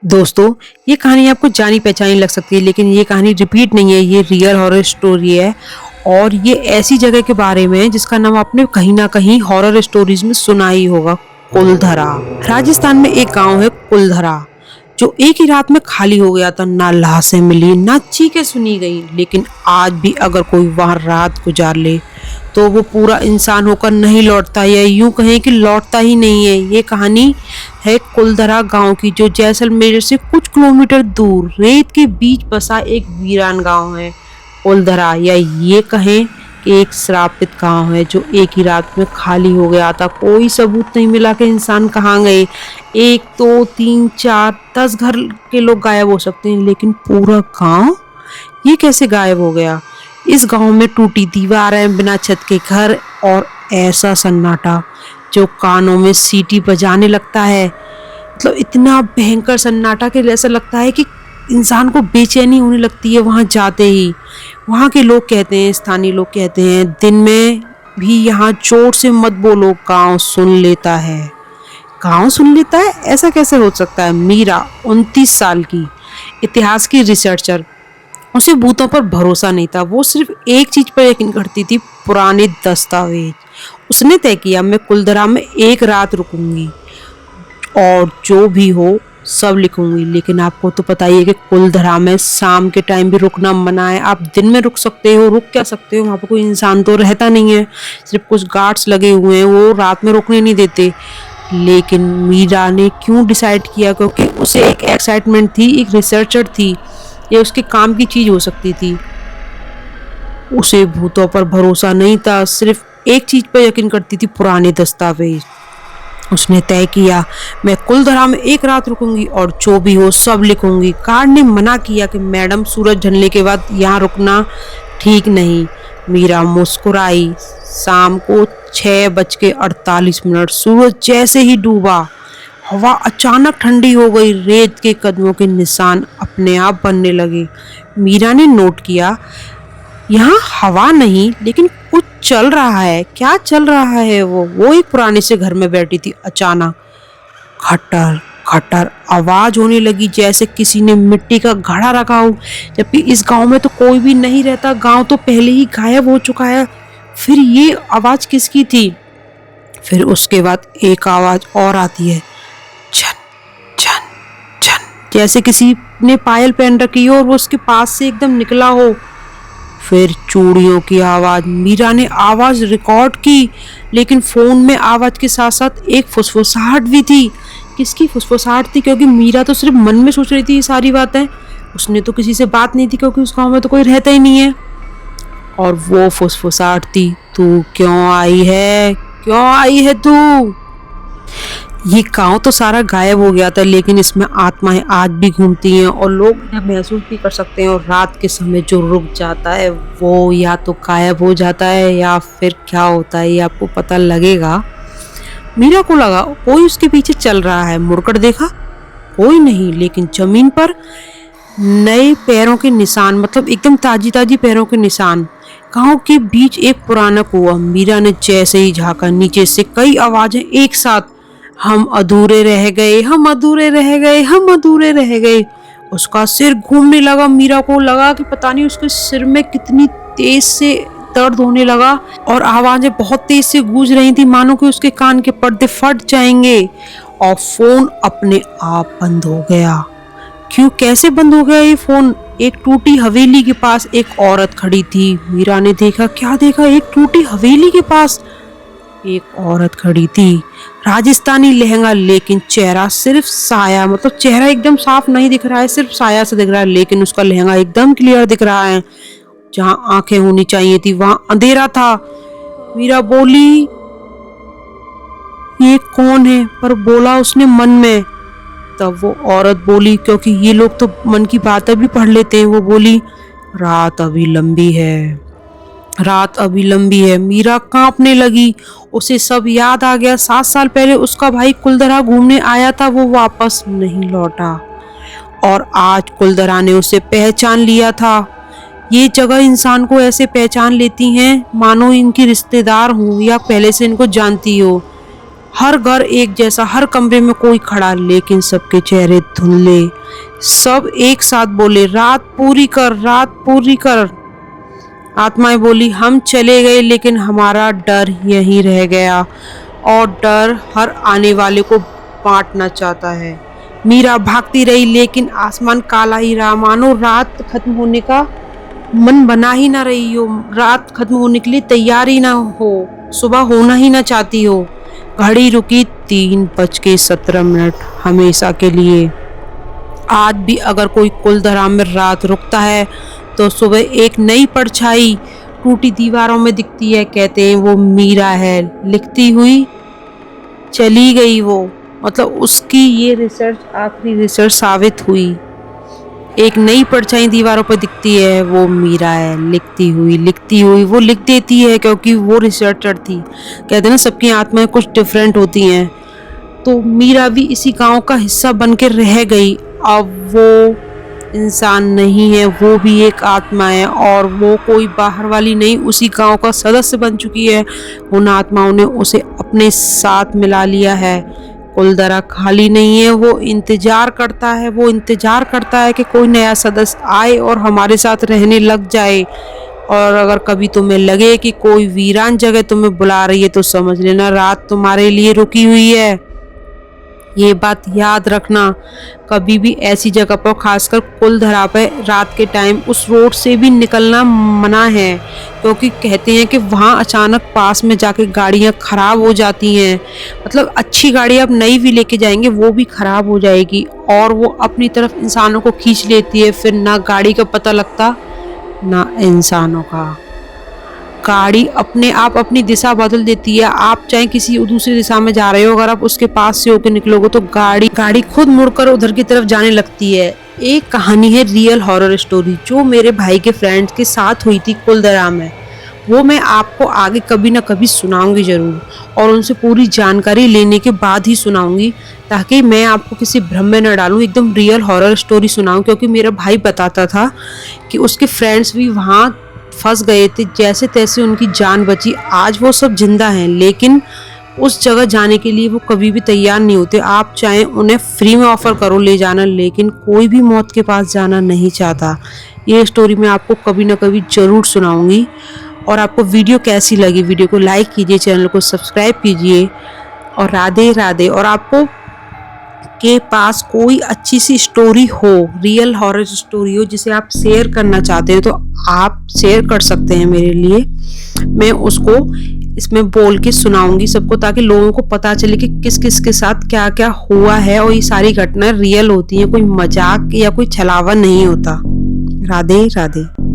दोस्तों, ये कहानी आपको जानी पहचानी लग सकती है, लेकिन ये कहानी रिपीट नहीं है, ये रियल हॉरर स्टोरी है। और ये ऐसी जगह के बारे में है जिसका नाम आपने कहीं ना कहीं हॉरर स्टोरीज में सुना ही होगा। कुलधरा। राजस्थान में एक गांव है कुलधरा, जो एक ही रात में खाली हो गया था। ना लाशें मिली, ना चीखें सुनी गई, लेकिन आज भी अगर कोई वहां रात गुजार ले तो वो पूरा इंसान होकर नहीं लौटता, या यूं कहें कि लौटता ही नहीं है। ये कहानी है कुलधरा गांव की, जो जैसलमेर से कुछ किलोमीटर दूर रेत के बीच बसा एक वीरान गांव है। कुलधरा, या ये कहें कि एक श्रापित गांव है जो एक ही रात में खाली हो गया था। कोई सबूत नहीं मिला कि इंसान कहाँ गए। 1 2 3 4 10 घर के लोग गायब हो सकते हैं, लेकिन पूरा गांव ये कैसे गायब हो गया? इस गांव में टूटी दीवारें, बिना छत के घर और ऐसा सन्नाटा जो कानों में सीटी बजाने लगता है। मतलब इतना भयंकर सन्नाटा कि ऐसा लगता है कि इंसान को बेचैनी होने लगती है वहां जाते ही। वहां के लोग कहते हैं, स्थानीय लोग कहते हैं, दिन में भी यहाँ जोर से मत बोलो, गांव सुन लेता है। गांव सुन लेता है, ऐसा कैसे हो सकता है? मीरा 29 साल की, इतिहास की रिसर्चर। उसे भूतों पर भरोसा नहीं था, वो सिर्फ एक चीज पर यकीन करती थी, पुराने दस्तावेज। उसने तय किया, मैं कुलधरा में एक रात रुकूंगी और जो भी हो सब लिखूंगी। लेकिन आपको तो पता ही है कि कुलधरा में शाम के टाइम भी रुकना मना है। आप दिन में रुक सकते हो, रुक क्या सकते हो, वहाँ पर कोई इंसान तो रहता नहीं है, सिर्फ कुछ गार्ड्स लगे हुए हैं, वो रात में रुकने नहीं देते। लेकिन मीरा ने क्यों डिसाइड किया? क्योंकि उसे एक एक्साइटमेंट थी, एक रिसर्चर थी, ये उसके काम की चीज हो सकती थी। उसे भूतों पर भरोसा नहीं था, सिर्फ एक चीज पर यकीन करती थी, पुराने दस्तावेज। उसने तय किया, मैं कुलधरा में एक रात रुकूंगी और जो भी हो सब लिखूंगी। गार्ड ने मना किया कि मैडम, सूरज ढलने के बाद यहाँ रुकना ठीक नहीं। मीरा मुस्कुराई। शाम को 6:48, सूरज जैसे ही डूबा, हवा अचानक ठंडी हो गई। रेत के कदमों के निशान अपने आप बनने लगे। मीरा ने नोट किया, यहाँ हवा नहीं, लेकिन कुछ चल रहा है। क्या चल रहा है? वो एक पुराने से घर में बैठी थी। अचानक खटर खटर आवाज होने लगी, जैसे किसी ने मिट्टी का घड़ा रखा हो। जबकि इस गांव में तो कोई भी नहीं रहता, गांव तो पहले ही गायब हो चुका है। फिर ये आवाज किसकी थी? फिर उसके बाद एक आवाज और आती है, छन छन छन, जैसे किसी ने पायल पहन रखी हो और वो उसके पास से एकदम निकला हो। फिर चूड़ियों की आवाज। मीरा ने आवाज रिकॉर्ड की, लेकिन फोन में आवाज के साथ साथ एक फुसफुसाहट भी थी। किसकी फुसफुसाहट थी? क्योंकि मीरा तो सिर्फ मन में सोच रही थी ये सारी बातें, उसने तो किसी से बात नहीं थी, क्योंकि उस गांव में तो कोई रहता ही नहीं है। और वो फुसफुसाहट थी, तू क्यों आई है, क्यों आई है तू? ये गांव तो सारा गायब हो गया था, लेकिन इसमें आत्माएं आज भी घूमती हैं और लोग इन्हें महसूस भी कर सकते हैं। और रात के समय जो रुक जाता है वो या तो गायब हो जाता है, या फिर क्या होता है ये आपको पता लगेगा। मीरा को लगा कोई उसके पीछे चल रहा है। मुड़कर देखा, कोई नहीं, लेकिन जमीन पर नए पैरों के निशान, मतलब एकदम ताजी ताजी पैरों के निशान। गांव के बीच एक पुराना कुआं। मीरा ने जैसे ही झांका, नीचे से कई आवाजें एक साथ, हम अधूरे रह गए, हम अधूरे रह गए, हम अधूरे रह गए। उसका सिर घूमने लगा। मीरा को लगा कि पता नहीं उसके सिर में कितनी तेज से दर्द होने लगा, और आवाजें बहुत तेज से गूंज रही थी, मानो कि उसके कान के पर्दे फट जाएंगे। और फोन अपने आप बंद हो गया। क्यों, कैसे बंद हो गया ये फोन? एक टूटी हवेली के पास एक औरत खड़ी थी। मीरा ने देखा, क्या देखा? एक टूटी हवेली के पास एक औरत खड़ी थी। राजस्थानी लहंगा, लेकिन चेहरा सिर्फ साया, मतलब चेहरा एकदम साफ नहीं दिख रहा है, सिर्फ साया से दिख रहा है। लेकिन उसका लहंगा एकदम क्लियर दिख रहा है। जहाँ आंखें होनी चाहिए थी वहां अंधेरा था। मीरा बोली, ये कौन है? पर बोला उसने मन में। तब वो औरत बोली, क्योंकि ये लोग तो मन की बातें भी पढ़ लेते हैं, वो बोली, रात अभी लंबी है, रात अभी लंबी है। मीरा कांपने लगी। उसे सब याद आ गया। 7 साल पहले उसका भाई कुलधरा घूमने आया था, वो वापस नहीं लौटा, और आज कुलधरा ने उसे पहचान लिया था। ये जगह इंसान को ऐसे पहचान लेती हैं, मानो इनकी रिश्तेदार हो या पहले से इनको जानती हो। हर घर एक जैसा, हर कमरे में कोई खड़ा, लेकिन सबके चेहरे धुंधले। सब एक साथ बोले, रात पूरी कर, रात पूरी कर। आत्माएं बोली, हम चले गए लेकिन हमारा डर यहीं रह गया, और डर हर आने वाले को बांटना चाहता है। मीरा भागती रही लेकिन आसमान काला ही रहा, मानो रात खत्म होने का मन बना ही ना रही हो, रात खत्म होने के लिए तैयार ही ना हो, सुबह होना ही ना चाहती हो। घड़ी रुकी, 3:17, हमेशा के लिए। आज भी अगर कोई कुलधरा में रात रुकता है तो सुबह एक नई परछाई टूटी दीवारों में दिखती है। कहते हैं वो मीरा है, लिखती हुई चली गई वो। मतलब उसकी ये रिसर्च आखिरी रिसर्च साबित हुई। एक नई परछाई दीवारों पर दिखती है, वो मीरा है, लिखती हुई वो लिख देती है, क्योंकि वो रिसर्चर थी। कहते हैं ना, सबकी आत्माएं कुछ डिफरेंट होती हैं। तो मीरा भी इसी गांव का हिस्सा बन के रह गई। अब वो इंसान नहीं है, वो भी एक आत्मा है, और वो कोई बाहर वाली नहीं, उसी गांव का सदस्य बन चुकी है। उन आत्माओं ने उसे अपने साथ मिला लिया है। कुलधरा खाली नहीं है, वो इंतजार करता है कि कोई नया सदस्य आए और हमारे साथ रहने लग जाए। और अगर कभी तुम्हें लगे कि कोई वीरान जगह तुम्हें बुला रही है तो समझ लेना रात तुम्हारे लिए रुकी हुई है। ये बात याद रखना, कभी भी ऐसी जगह पर, खासकर कुलधरा पर रात के टाइम उस रोड से भी निकलना मना है, क्योंकि कहते हैं कि वहाँ अचानक पास में जाके गाड़ियाँ खराब हो जाती हैं। मतलब अच्छी गाड़ी आप नई भी लेके जाएंगे वो भी खराब हो जाएगी, और वो अपनी तरफ इंसानों को खींच लेती है। फिर ना गाड़ी का पता लगता ना इंसानों का। गाड़ी अपने आप अपनी दिशा बदल देती है। आप चाहे किसी दूसरी दिशा में जा रहे हो, अगर आप उसके पास से होकर निकलोगे तो गाड़ी खुद मुड़कर उधर की तरफ जाने लगती है। एक कहानी है, रियल हॉरर स्टोरी, जो मेरे भाई के फ्रेंड्स के साथ हुई थी कुलधरा में। वो मैं आपको आगे कभी ना कभी सुनाऊंगी जरूर, और उनसे पूरी जानकारी लेने के बाद ही सुनाऊंगी, ताकि मैं आपको किसी भ्रम में न डालूं, एकदम रियल हॉरर स्टोरी सुनाऊं। क्योंकि मेरा भाई बताता था कि उसके फ्रेंड्स भी वहाँ फंस गए थे, जैसे तैसे उनकी जान बची। आज वो सब जिंदा हैं, लेकिन उस जगह जाने के लिए वो कभी भी तैयार नहीं होते। आप चाहे उन्हें फ्री में ऑफर करो ले जाना, लेकिन कोई भी मौत के पास जाना नहीं चाहता। ये स्टोरी मैं आपको कभी ना कभी ज़रूर सुनाऊंगी। और आपको वीडियो कैसी लगी, वीडियो को लाइक कीजिए, चैनल को सब्सक्राइब कीजिए, और राधे राधे। और आपको के पास कोई अच्छी सी स्टोरी हो, रियल हॉरर स्टोरी हो, जिसे आप शेयर करना चाहते हैं, तो आप शेयर कर सकते हैं मेरे लिए। मैं उसको इसमें बोल के सुनाऊंगी सबको, ताकि लोगों को पता चले कि किस किस के साथ क्या क्या हुआ है, और ये सारी घटनाएं रियल होती हैं, कोई मजाक या कोई छलावा नहीं होता। राधे राधे।